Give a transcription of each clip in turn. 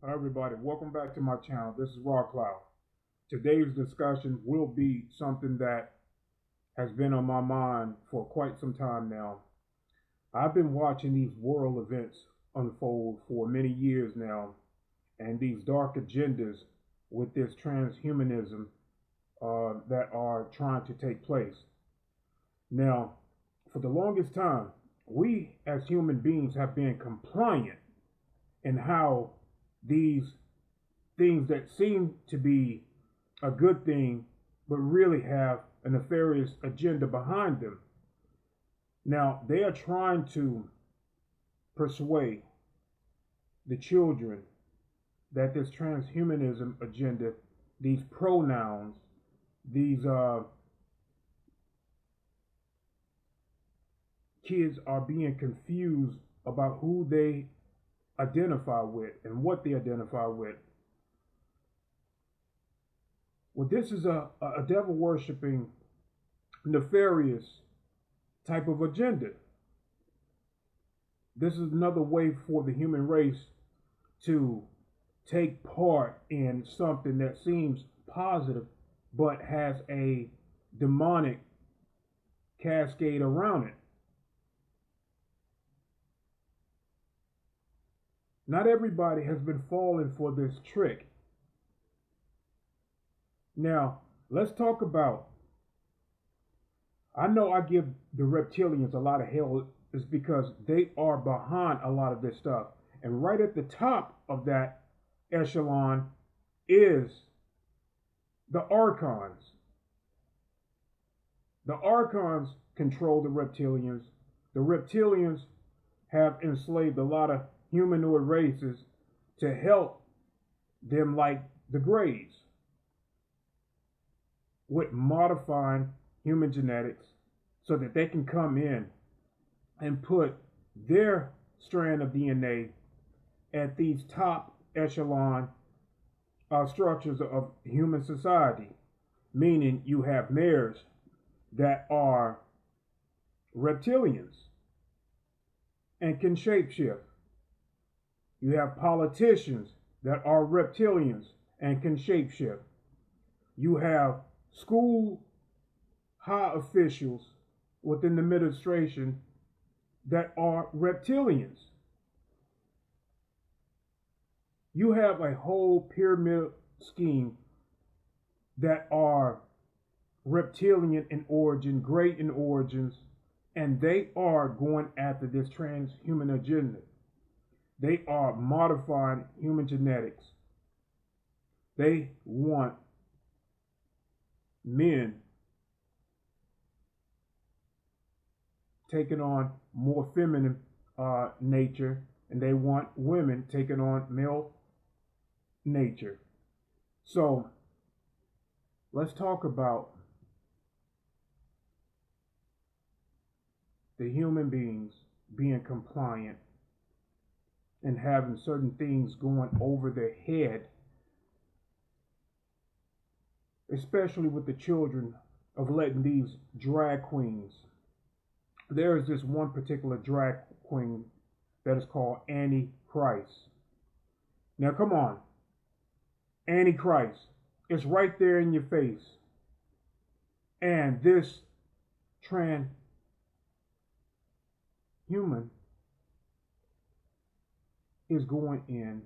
Hi everybody, welcome back to my channel. This is Raw Cloud. Today's discussion will be something that has been on my mind for quite some time now. I've been watching these world events unfold for many years now, and these dark agendas with this transhumanism that are trying to take place. Now, for the longest time, we as human beings have been compliant in how these things that seem to be a good thing, but really have a nefarious agenda behind them. Now, they are trying to persuade the children that this transhumanism agenda, these pronouns, these kids are being confused about who they identify with and what they identify with. Well, this is a devil worshiping, nefarious type of agenda. This is another way for the human race to take part in something that seems positive but has a demonic cascade around it. Not everybody has been falling for this trick. Now, let's talk about, I know I give the reptilians a lot of hell is because they are behind a lot of this stuff. And right at the top of that echelon is the Archons. The Archons control the reptilians. The reptilians have enslaved a lot of humanoid races to help them, like the Greys, with modifying human genetics so that they can come in and put their strand of DNA at these top echelon structures of human society. Meaning you have mayors that are reptilians and can shapeshift. You have politicians that are reptilians and can shapeshift. You have school high officials within the administration that are reptilians. You have a whole pyramid scheme that are reptilian in origin, great in origins, and they are going after this transhuman agenda. They are modifying human genetics. They want men taking on more feminine nature, and they want women taking on male nature. So let's talk about the human beings being compliant and having certain things going over their head, especially with the children, of letting these drag queens. There is this one particular drag queen that is called Antichrist. Now come on, Antichrist, it's right there in your face. And this transhuman is going in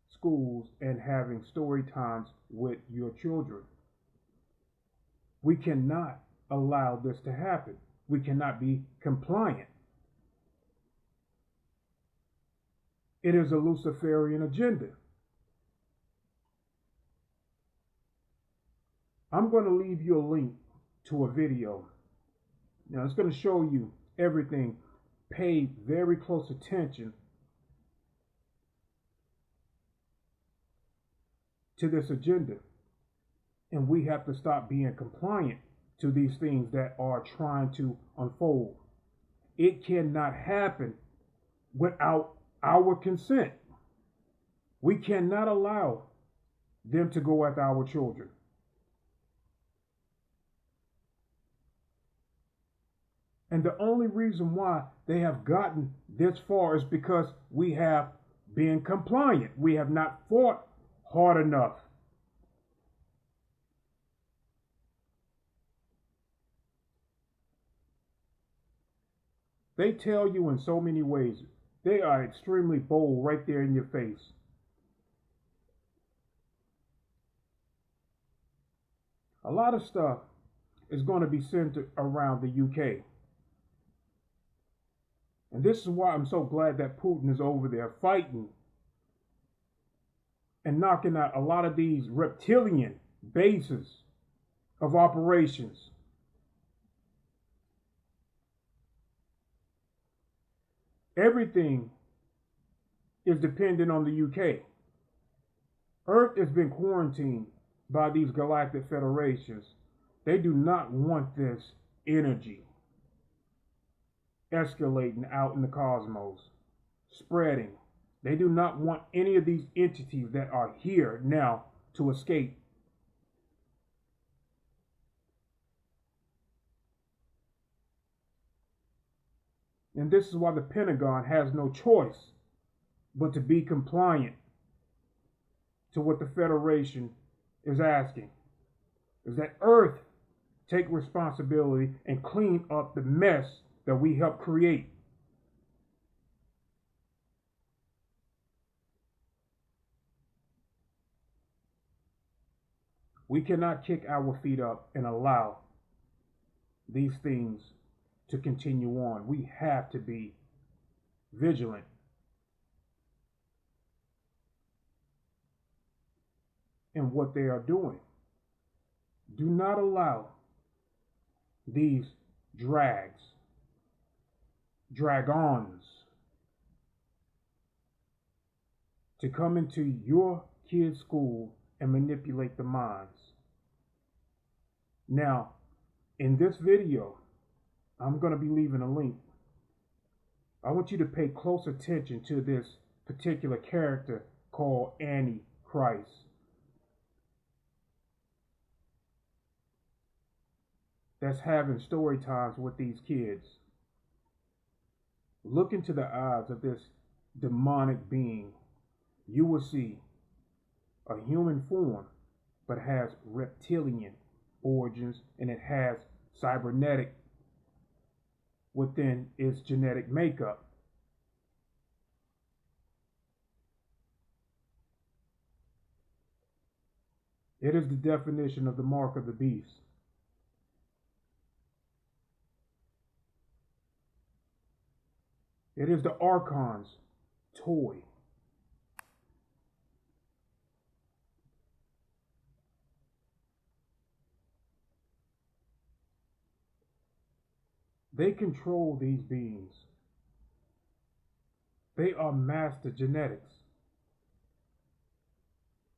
schools and having story times with your children. We cannot allow this to happen. We cannot be compliant. It is a Luciferian agenda. I'm going to leave you a link to a video. Now it's going to show you everything. Pay very close attention to this agenda. And we have to stop being compliant to these things that are trying to unfold. It cannot happen without our consent. We cannot allow them to go after our children. And the only reason why they have gotten this far is because we have been compliant. We have not fought hard enough. They tell you in so many ways. They are extremely bold right there in your face. A lot of stuff is going to be centered around the UK. And this is why I'm so glad that Putin is over there fighting and knocking out a lot of these reptilian bases of operations. Everything is dependent on the UK. Earth has been quarantined by these galactic federations. They do not want this energy escalating out in the cosmos, spreading. They do not want any of these entities that are here now to escape. And this is why the Pentagon has no choice but to be compliant to what the Federation is asking. Is that Earth take responsibility and clean up the mess that we helped create. We cannot kick our feet up and allow these things to continue on. We have to be vigilant. In what they are doing. Do not allow these dragons, to come into your kids' school and manipulate the minds. Now, in this video, I'm going to be leaving a link. I want you to pay close attention to this particular character called Antichrist. That's having story times with these kids. Look into the eyes of this demonic being. You will see a human form, but has reptilian origins, and it has cybernetic within its genetic makeup. It is the definition of the mark of the beast. It is the Archon's toy. They control these beings. They are master genetics.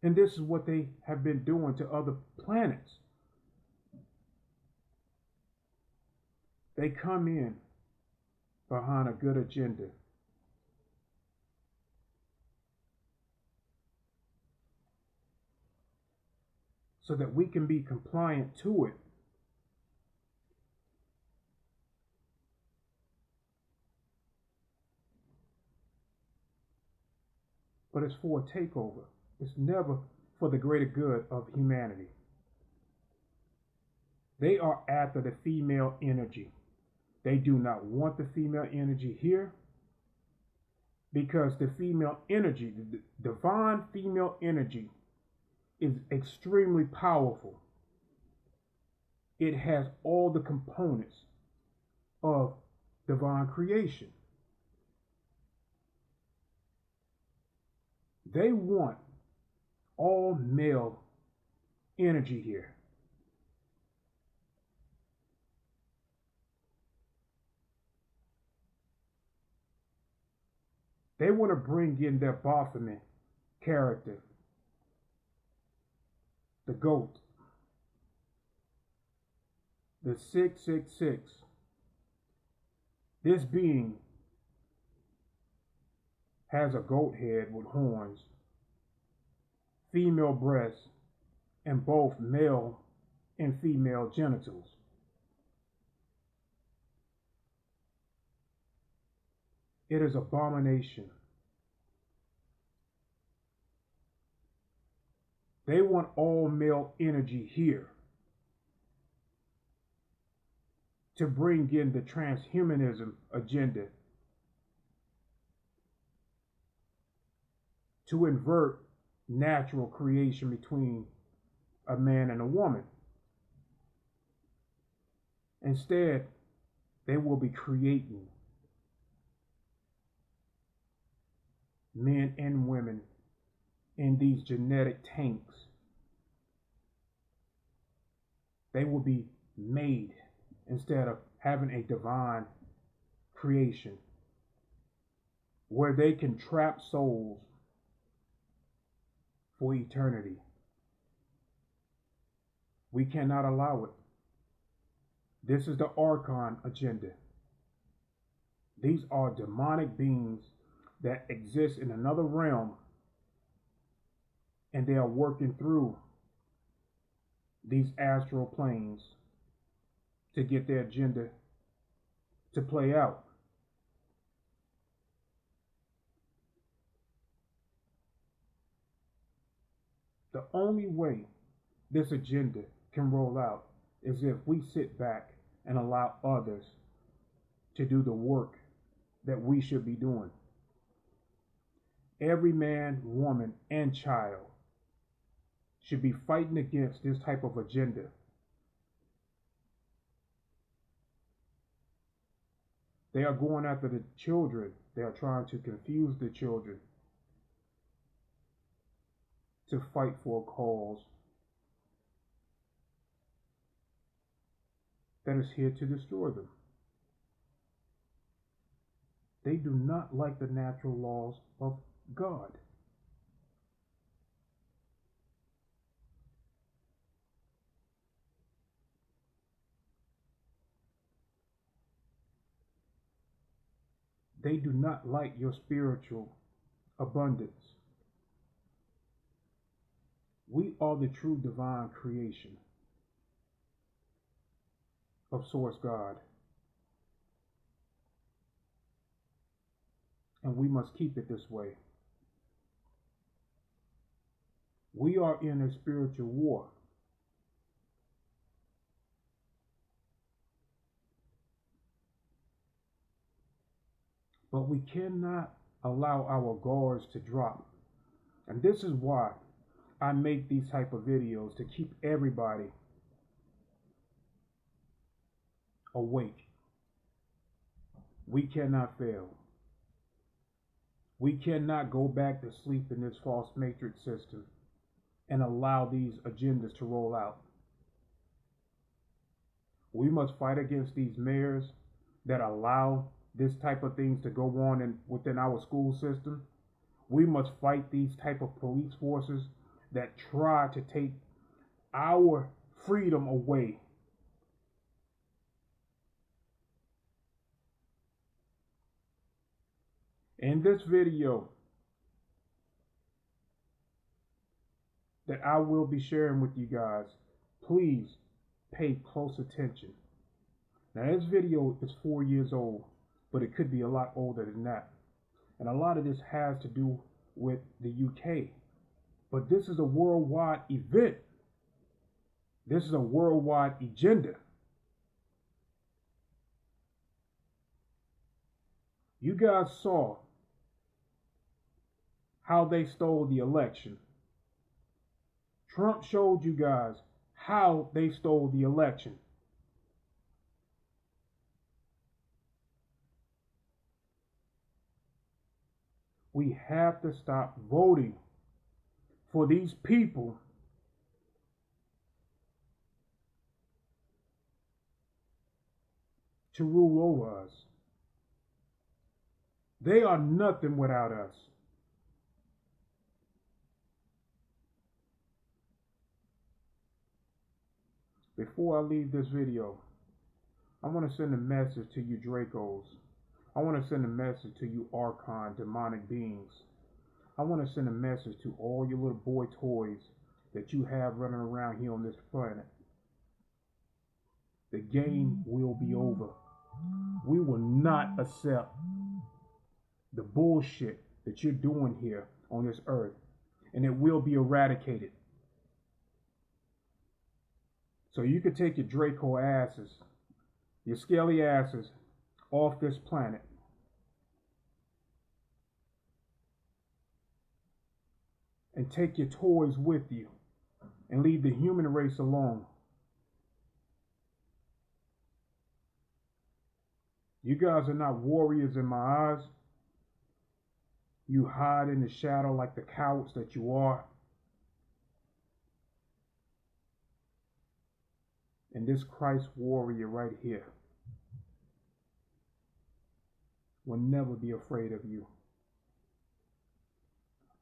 And this is what they have been doing to other planets. They come in behind a good agenda. So that we can be compliant to it. But it's for a takeover. It's never for the greater good of humanity. They are after the female energy. They do not want the female energy here, because the female energy, the divine female energy, is extremely powerful. It has all the components of divine creation. They want all male energy here. They want to bring in their Baphomet character, the goat, the 666. This being has a goat head with horns, female breasts, and both male and female genitals. It is abomination. They want all male energy here to bring in the transhumanism agenda, to invert natural creation between a man and a woman. Instead, they will be creating men and women in these genetic tanks. They will be made instead of having a divine creation where they can trap souls for eternity. We cannot allow it. This is the Archon agenda. These are demonic beings that exist in another realm, and they are working through these astral planes to get their agenda to play out. The only way this agenda can roll out is if we sit back and allow others to do the work that we should be doing. Every man, woman, and child should be fighting against this type of agenda. They are going after the children. They are trying to confuse the children to fight for a cause that is here to destroy them. They do not like the natural laws of God. They do not like your spiritual abundance. We are the true divine creation of Source God. And we must keep it this way. We are in a spiritual war. But we cannot allow our guards to drop. And this is why I make these type of videos, to keep everybody awake. We cannot fail. We cannot go back to sleep in this false matrix system and allow these agendas to roll out. We must fight against these mayors that allow this type of things to go on within our school system. We must fight these type of police forces that try to take our freedom away. In this video that I will be sharing with you guys, please pay close attention. Now, this video is 4 years old, but it could be a lot older than that. And a lot of this has to do with the UK. But this is a worldwide event. This is a worldwide agenda. You guys saw how they stole the election. Trump showed you guys how they stole the election. We have to stop voting for these people to rule over us. They are nothing without us. Before I leave this video, I want to send a message to you Dracos. I want to send a message to you Archon, demonic beings. I want to send a message to all your little boy toys that you have running around here on this planet. The game will be over. We will not accept the bullshit that you're doing here on this earth, and it will be eradicated. So you could take your Draco asses, your scaly asses, off this planet. And take your toys with you and leave the human race alone. You guys are not warriors in my eyes. You hide in the shadow like the cowards that you are. And this Christ warrior right here will never be afraid of you.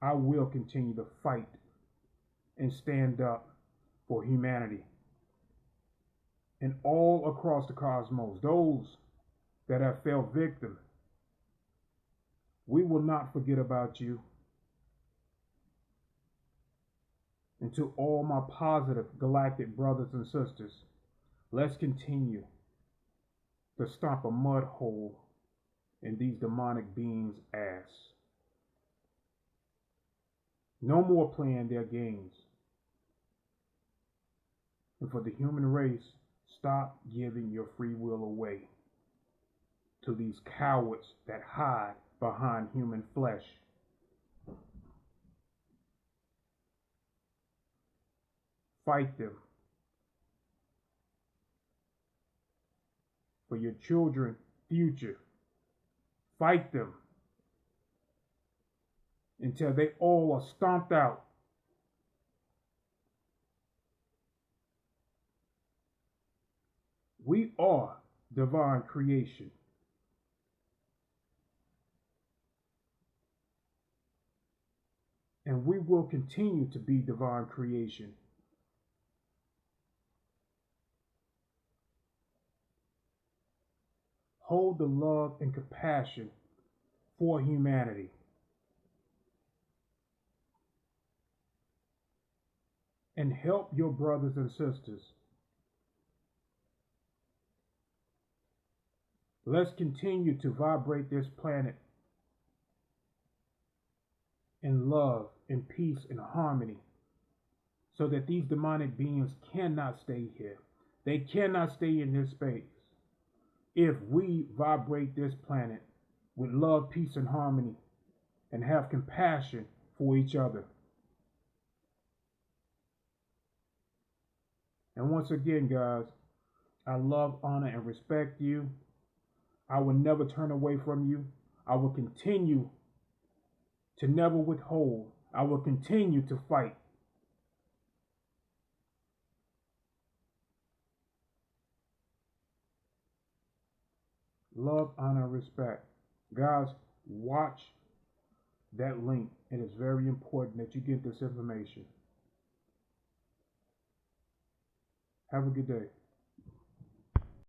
I will continue to fight and stand up for humanity. And all across the cosmos, those that have fell victim, we will not forget about you. And to all my positive galactic brothers and sisters, let's continue to stomp a mud hole in these demonic beings' ass. No more playing their games. And for the human race, stop giving your free will away to these cowards that hide behind human flesh. Fight them. For your children's future. Fight them until they all are stomped out. We are divine creation. And we will continue to be divine creation. Hold the love and compassion for humanity. And help your brothers and sisters. Let's continue to vibrate this planet in love, in peace, and harmony, so that these demonic beings cannot stay here. They cannot stay in this space. If we vibrate this planet with love, peace, and harmony, and have compassion for each other. And once again, guys, I love, honor, and respect you. I will never turn away from you. I will continue to never withhold. I will continue to fight. Love, honor, respect. Guys, watch that link. It is very important that you get this information. Have a good day.